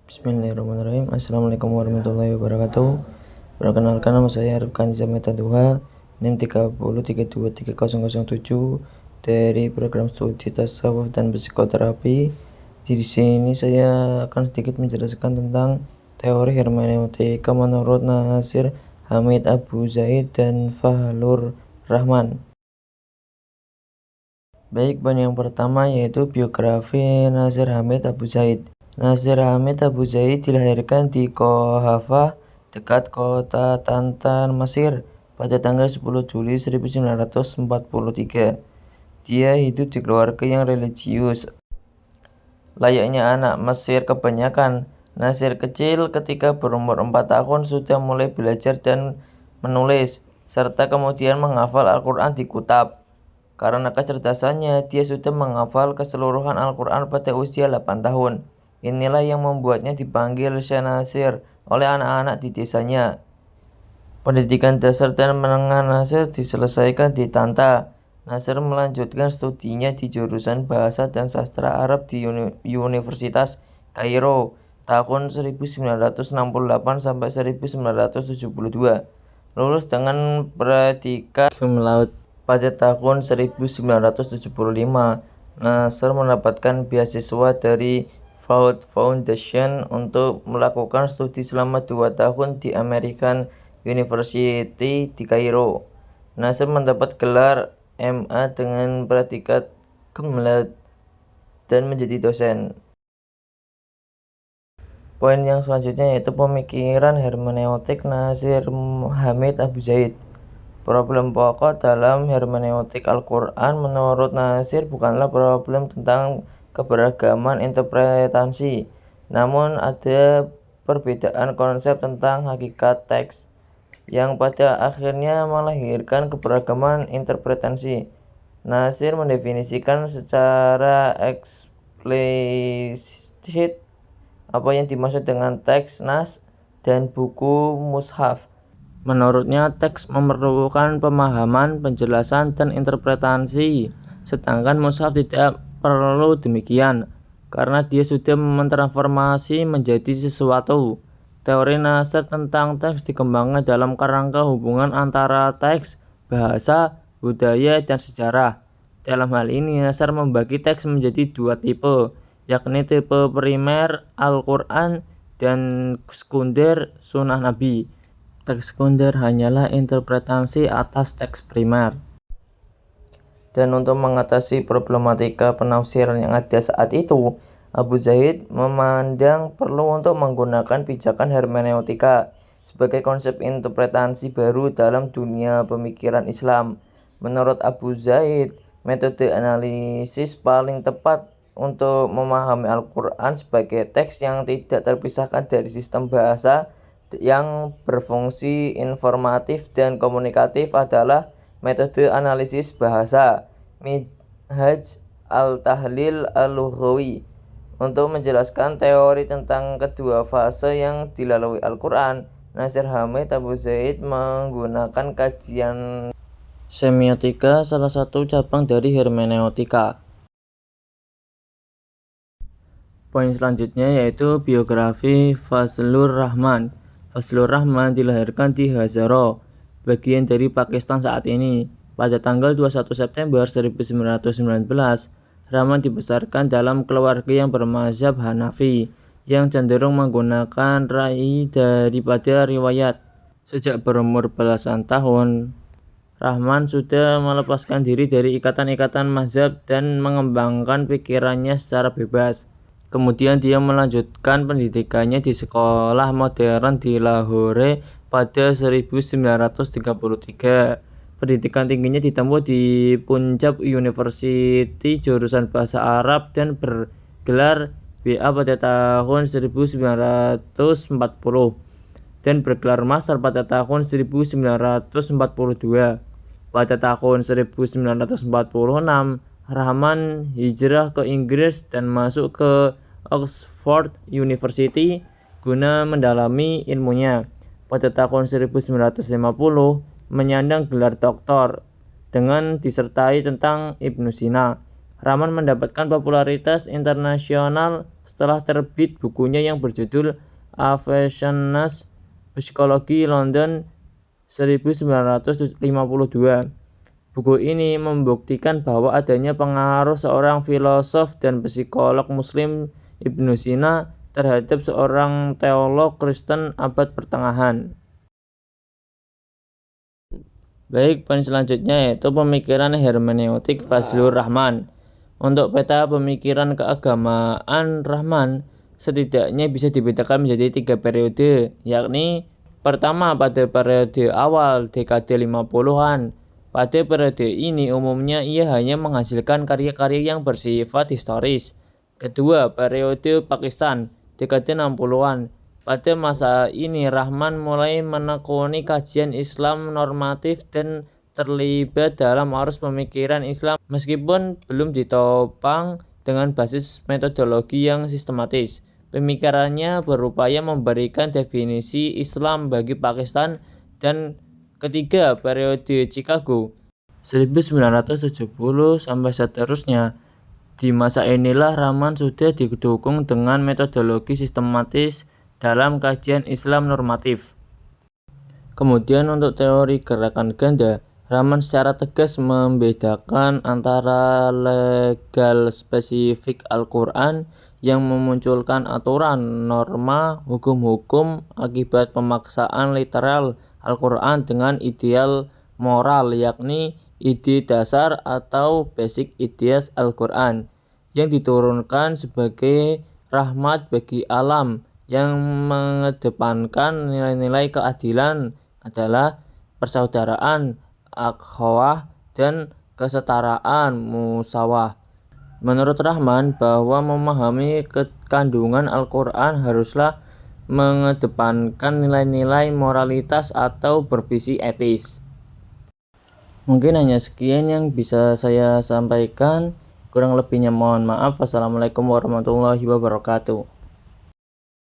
Bismillahirrahmanirrahim. Assalamualaikum warahmatullahi wabarakatuh. Perkenalkan, nama saya Arif Kanza Metaduha, NIM 30323007 dari program studi tasawuf dan psikoterapi. Di sini saya akan sedikit menjelaskan tentang teori hermeneutika menurut Nasir Hamid Abu Zaid dan Fazlur Rahman. Baik, poin yang pertama yaitu biografi Nasir Hamid Abu Zaid. Nasir Hamid Abu Zaid dilahirkan di Qohafah, dekat kota Tantan, Mesir, pada tanggal 10 Juli 1943. Dia hidup di keluarga yang religius. Layaknya anak Mesir kebanyakan, Nasir kecil ketika berumur 4 tahun sudah mulai belajar dan menulis, serta kemudian menghafal Al-Quran di kutab. Karena kecerdasannya, dia sudah menghafal keseluruhan Al-Quran pada usia 8 tahun. Inilah yang membuatnya dipanggil Syekh Nasir oleh anak-anak di desanya. Pendidikan dasar dan menengah Nasir diselesaikan di Tanta. Nasir melanjutkan studinya di jurusan Bahasa dan Sastra Arab di Universitas Kairo tahun 1968 sampai 1972. Lulus dengan predikat cum laude pada tahun 1975. Nasir mendapatkan beasiswa dari Ford Foundation untuk melakukan studi selama 2 tahun di American University di Kairo. Nasir mendapat gelar MA dengan predikat cum laude dan menjadi dosen. Poin yang selanjutnya yaitu pemikiran hermeneutik Nasir Hamid Abu Zaid. Problem pokok dalam hermeneutik Al-Quran menurut Nasir bukanlah problem tentang keberagaman interpretasi, namun ada perbedaan konsep tentang hakikat teks yang pada akhirnya melahirkan keberagaman interpretasi. Nasir mendefinisikan secara eksplisit apa yang dimaksud dengan teks nas dan buku mushaf. Menurutnya, teks memerlukan pemahaman, penjelasan, dan interpretasi, sedangkan mushaf tidak perlu demikian, karena dia sudah mentransformasi menjadi sesuatu. Teori Nasir tentang teks dikembangkan dalam kerangka hubungan antara teks, bahasa, budaya, dan sejarah. Dalam hal ini, Nasir membagi teks menjadi 2 tipe, yakni tipe primer Al-Quran dan sekunder Sunnah Nabi. Teks sekunder hanyalah interpretasi atas teks primer. Dan untuk mengatasi problematika penafsiran yang ada saat itu, Abu Zaid memandang perlu untuk menggunakan pijakan hermeneutika sebagai konsep interpretasi baru dalam dunia pemikiran Islam. Menurut Abu Zaid, metode analisis paling tepat untuk memahami Al-Quran sebagai teks yang tidak terpisahkan dari sistem bahasa yang berfungsi informatif dan komunikatif adalah metode analisis bahasa, Minhaj al-Tahlil al-Lughawi. Untuk menjelaskan teori tentang kedua fase yang dilalui Al-Quran, Nasir Hamid Abu Zaid menggunakan kajian semiotika, salah satu cabang dari hermeneutika. Poin selanjutnya yaitu biografi Fazlur Rahman. Fazlur Rahman dilahirkan di Hazara, bagian dari Pakistan saat ini, pada tanggal 21 September 1919. Rahman dibesarkan dalam keluarga yang bermazhab Hanafi, yang cenderung menggunakan ra'yi daripada riwayat. Sejak berumur belasan tahun, Rahman sudah melepaskan diri dari ikatan-ikatan mazhab dan mengembangkan pikirannya secara bebas. Kemudian dia melanjutkan pendidikannya di sekolah modern di Lahore pada 1933. Pendidikan tingginya ditempuh di Punjab University jurusan Bahasa Arab dan bergelar BA pada tahun 1940 dan bergelar master pada tahun 1942. Pada tahun 1946, Rahman hijrah ke Inggris dan masuk ke Oxford University guna mendalami ilmunya. Pada tahun 1950, menyandang gelar doktor dengan disertai tentang Ibnu Sina. Rahman mendapatkan popularitas internasional setelah terbit bukunya yang berjudul Affectionate Psychology London 1952. Buku ini membuktikan bahwa adanya pengaruh seorang filosof dan psikolog Muslim Ibnu Sina terhadap seorang teolog Kristen abad pertengahan. Baik, poin selanjutnya yaitu pemikiran hermeneutik Fazlur Rahman. Untuk peta pemikiran keagamaan Rahman setidaknya bisa dibedakan menjadi 3 periode, yakni pertama pada periode awal dekade 50-an. Pada periode ini umumnya ia hanya menghasilkan karya-karya yang bersifat historis. Kedua, periode Pakistan, dekade 60-an. Pada masa ini Rahman mulai menekuni kajian Islam normatif dan terlibat dalam arus pemikiran Islam meskipun belum ditopang dengan basis metodologi yang sistematis. Pemikirannya berupaya memberikan definisi Islam bagi Pakistan. Dan ketiga, periode Chicago 1970 sampai seterusnya. Di masa inilah Rahman sudah didukung dengan metodologi sistematis dalam kajian Islam normatif. Kemudian untuk teori gerakan ganda, Rahman secara tegas membedakan antara legal spesifik Al-Quran yang memunculkan aturan, norma, hukum-hukum akibat pemaksaan literal Al-Quran dengan ideal moral, yakni ide dasar atau basic ideas Al-Quran yang diturunkan sebagai rahmat bagi alam, yang mengedepankan nilai-nilai keadilan adalah persaudaraan, akhwah, dan kesetaraan, musawah. Menurut Rahman, bahwa memahami kandungan Al-Quran haruslah mengedepankan nilai-nilai moralitas atau bervisi etis. Mungkin hanya sekian yang bisa saya sampaikan, kurang lebihnya mohon maaf. Wassalamualaikum warahmatullahi wabarakatuh.